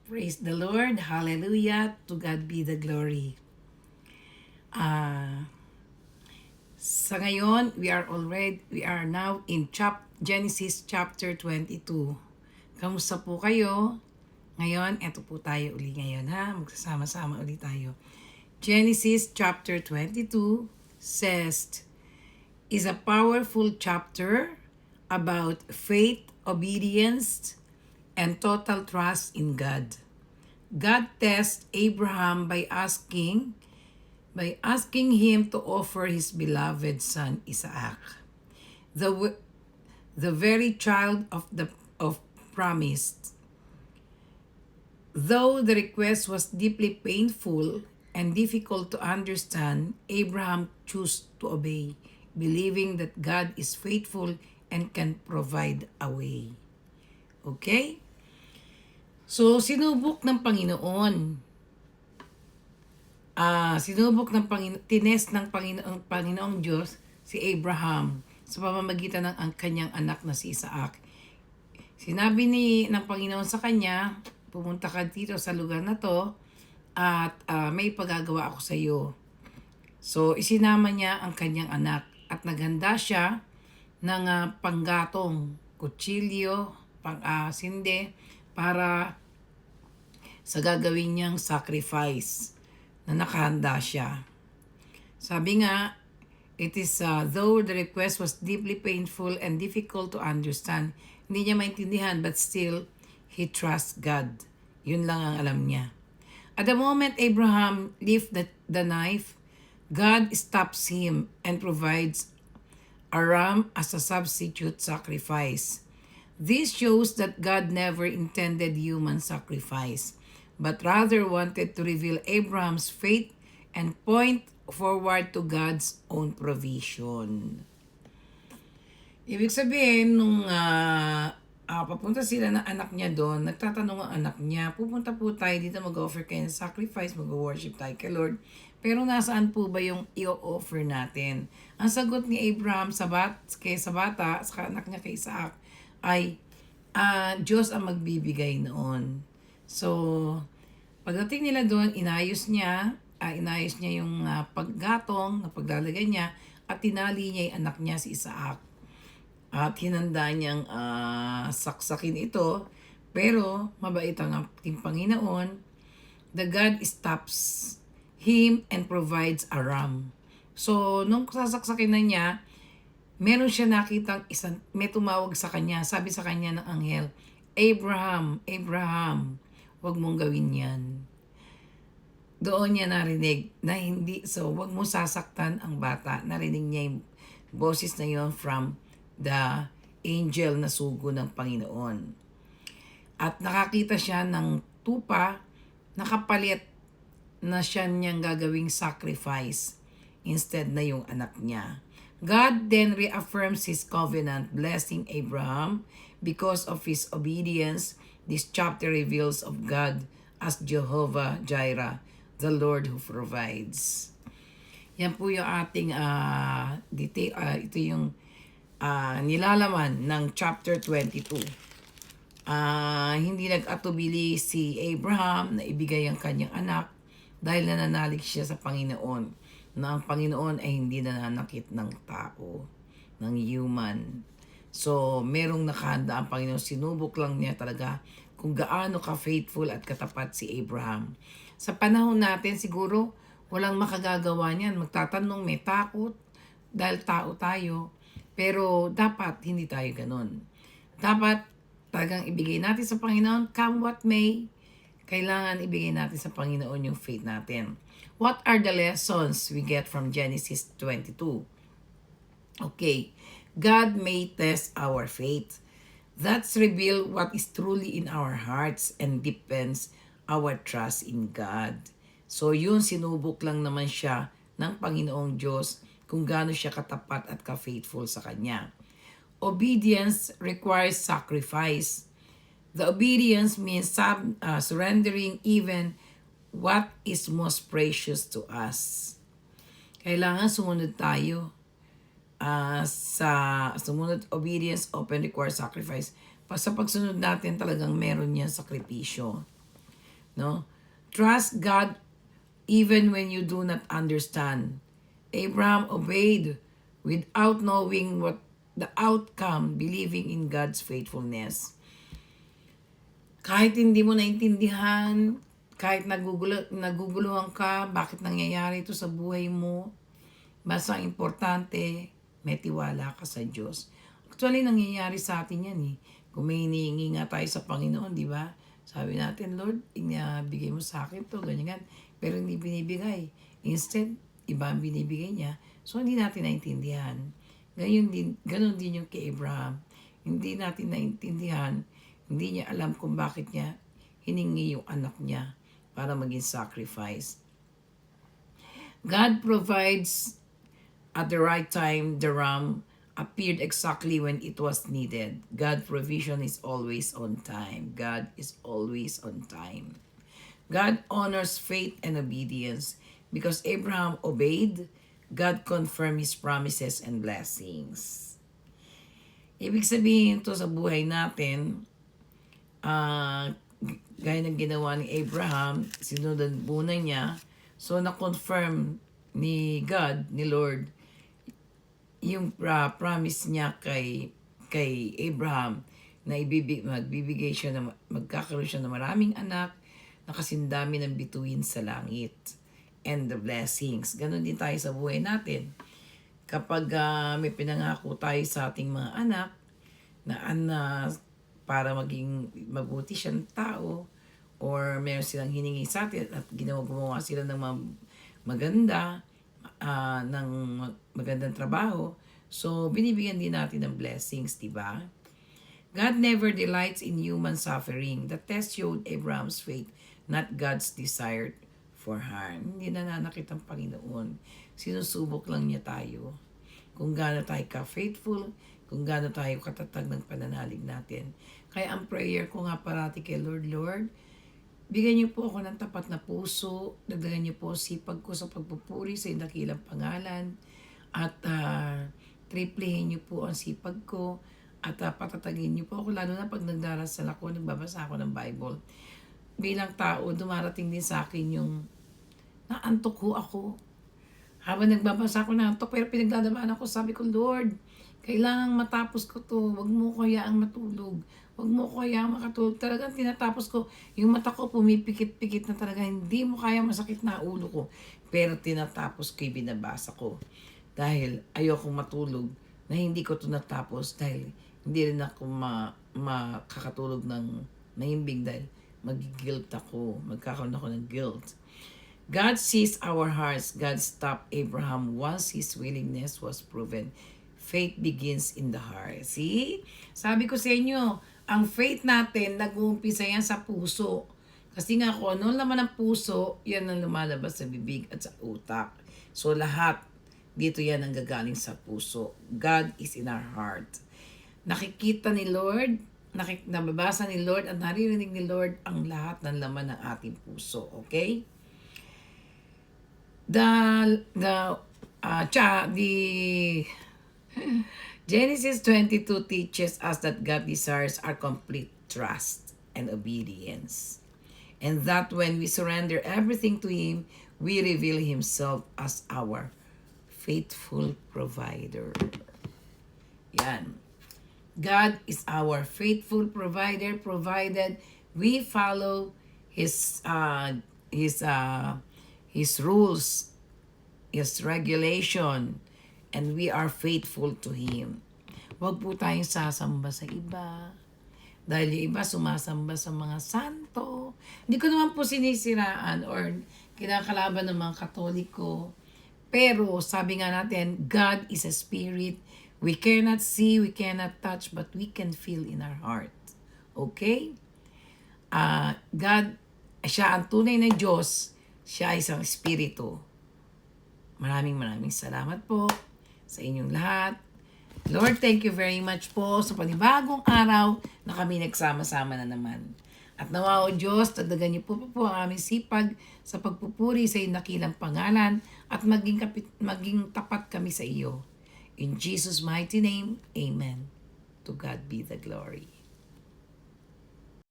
Praise the Lord. Hallelujah. To God be the glory. Ah, sa ngayon, we are now in Genesis chapter 22. Kamusta po kayo? Ngayon, eto po tayo uli ngayon ha. Magsasama-sama uli tayo. Genesis chapter 22 says, is a powerful chapter about faith, obedience, and total trust in God. God tests Abraham by asking him to offer his beloved son Isaac, the very child of promise. Though the request was deeply painful and difficult to understand, Abraham chose to obey, believing that God is faithful and can provide a way. Okay? So, sinubok ng Panginoon. Tinest ng Panginoong Diyos si Abraham sa pamamagitan ng kanyang anak na si Isaac. Sinabi ng Panginoon sa kanya, pumunta ka dito sa lugar na to at may pagagawa ako sa iyo. So, isinama niya ang kanyang anak at naghanda siya ng panggatong, kutsilyo, sinde, para sa gagawin niyang sacrifice na nakahanda siya. Sabi nga, it is though the request was deeply painful and difficult to understand, hindi niya maintindihan but still, he trusts God. Yun lang ang alam niya. At the moment Abraham lifted the knife, God stops him and provides a ram as a substitute sacrifice. This shows that God never intended human sacrifice, but rather wanted to reveal Abraham's faith and point forward to God's own provision. Ibig sabihin, nung papunta sila ng anak niya doon, nagtatanong ang anak niya, pupunta po tayo dito, mag-offer kayo ng sacrifice, mag-worship tayo kay Lord. Pero nasaan po ba yung i-offer natin? Ang sagot ni Abraham sa bata, sa anak niya kay Isaac, ay Diyos ang magbibigay noon. So, pagdating nila doon, inayos niya yung paggatong na paglalagay niya at tinali niya yung anak niya si Isaac. At hinanda niyang saksakin ito, pero mabait ang ating Panginoon. The God stops him and provides a ram. So, nung sasaksakin na niya, meron siya nakitang may tumawag sa kanya. Sabi sa kanya ng anghel, Abraham, Abraham, huwag mong gawin yan. Doon niya narinig na huwag mo sasaktan ang bata. Narinig niya yung boses na yon from the angel na sugo ng Panginoon. At nakakita siya ng tupa na kapalit na siya niyang gagawing sacrifice instead na yung anak niya. God then reaffirms His covenant, blessing Abraham because of his obedience. This chapter reveals of God as Jehovah Jireh, the Lord who provides. Yan po yung ating ito yung nilalaman ng chapter 22. Hindi nag-atubili si Abraham na ibigay ang kanyang anak dahil nananalig siya sa Panginoon na ang Panginoon ay hindi nananakit ng tao, ng human. So, merong nakahanda ang Panginoon. Sinubok lang niya talaga kung gaano ka-faithful at katapat si Abraham. Sa panahon natin, siguro, walang makagagawa niyan. Magtatanong, may takot, dahil tao tayo. Pero dapat hindi tayo ganun. Dapat talagang ibigay natin sa Panginoon, come what may, kailangan ibigay natin sa Panginoon yung faith natin. What are the lessons we get from Genesis 22? Okay, God may test our faith. That's reveal what is truly in our hearts and deepens our trust in God. So yun, sinubok lang naman siya ng Panginoong Diyos kung gaano siya katapat at ka-faithful sa Kanya. Obedience requires sacrifice. The obedience means surrendering even what is most precious to us. Kailangan sumunod tayo sa sumunod. Obedience often requires sacrifice. Sa pagsunod natin talagang meron yan sakripisyo. No? Trust God even when you do not understand. Abraham obeyed without knowing what the outcome, believing in God's faithfulness. Kahit hindi mo naintindihan, kahit naguguluhan ka, bakit nangyayari ito sa buhay mo, basta ang importante, may tiwala ka sa Diyos. Actually, nangyayari sa atin yan eh. Kung may hinihingi nga tayo sa Panginoon, di ba? Sabi natin, Lord, bigay mo sa akin to, ganyan. Pero hindi binibigay. Instead, iba ang binibigay niya. So, hindi natin naintindihan. Ganun din yung kay Abraham. Hindi natin naintindihan. Hindi niya alam kung bakit niya hiningi yung anak niya para maging sacrifice. God provides at the right time. The ram appeared exactly when it was needed. God's provision is always on time. God is always on time. God honors faith and obedience. Because Abraham obeyed, God confirmed His promises and blessings. Ibig sabihin to sa buhay natin, gaya ng ginawa ni Abraham, sinunod muna niya, so na-confirm ni God, ni Lord, yung promise niya kay Abraham na magbibigay siya, magkakaroon siya ng maraming anak, na kasindami ng bituin sa langit, and the blessings. Ganon din tayo sa buhay natin. Kapag may pinangako tayo sa ating mga anak, na para maging mabuti siyang tao, or meron silang hiningi sa atin at gumawa sila ng maganda, ng magandang trabaho, so binibigyan din natin ng blessings, di ba? God never delights in human suffering. The test showed Abraham's faith, not God's desire for harm. Hindi nananakit ang Panginoon. Sinusubok lang niya tayo. Kung gaano tayo ka-faithful, kung gaano tayo katatag ng pananalig natin. Kaya ang prayer ko nga parati kay Lord, bigyan niyo po ako ng tapat na puso, dagdagan niyo po sipag ko sa pagpupuri sa dakilang pangalan, at triplehin niyo po ang sipag ko, at patatagin niyo po ako, lalo na pag nagdarasal ako, nagbabasa ako ng Bible. Bilang tao, dumarating din sa akin yung naantok ho ako. Habang nagbabasa ako naantok, pero pinaglalaban ako, sabi ko, Lord, kailangan matapos ko to, wag mo ko hayaang matulog. Huwag mo ko kaya makatulog. Talagang tinatapos ko. Yung mata ko pumipikit-pikit na talaga. Hindi mo kaya, masakit na ulo ko. Pero tinatapos ko yung binabasa ko. Dahil ayokong matulog na hindi ko ito natapos. Dahil hindi rin ako makakatulog ng mahimbing. Dahil mag-guilt ako. Magkakaroon ako ng guilt. God sees our hearts. God stopped Abraham once his willingness was proven. Faith begins in the heart. See? Sabi ko sa inyo, ang faith natin, nag-uumpisa yan sa puso. Kasi nga kung ano naman ang puso, yan ang lumalabas sa bibig at sa utak. So lahat, dito yan ang gagaling sa puso. God is in our heart. Nakikita ni Lord, nababasa ni Lord at naririnig ni Lord ang lahat ng laman ng ating puso. Okay? Genesis 22 teaches us that God desires our complete trust and obedience. And that when we surrender everything to Him, we reveal Himself as our faithful provider. Yan. God is our faithful provider, provided we follow His rules, His regulation, and we are faithful to Him. Huwag po tayong sasamba sa iba. Dahil yung iba sumasamba sa mga santo. Hindi ko naman po sinisiraan or kinakalaban ng mga Katoliko. Pero sabi nga natin, God is a spirit. We cannot see, we cannot touch, but we can feel in our heart. Okay? God, siya ang tunay na Diyos. Siya ay isang espiritu. Maraming salamat po sa inyong lahat. Lord, thank you very much po sa panibagong araw na kami nagsama-sama na naman. At nawa o Diyos, dagdagan niyo po ang aming sipag sa pagpupuri sa iyong dakilang pangalan at maging tapat kami sa iyo. In Jesus' mighty name, Amen. To God be the glory.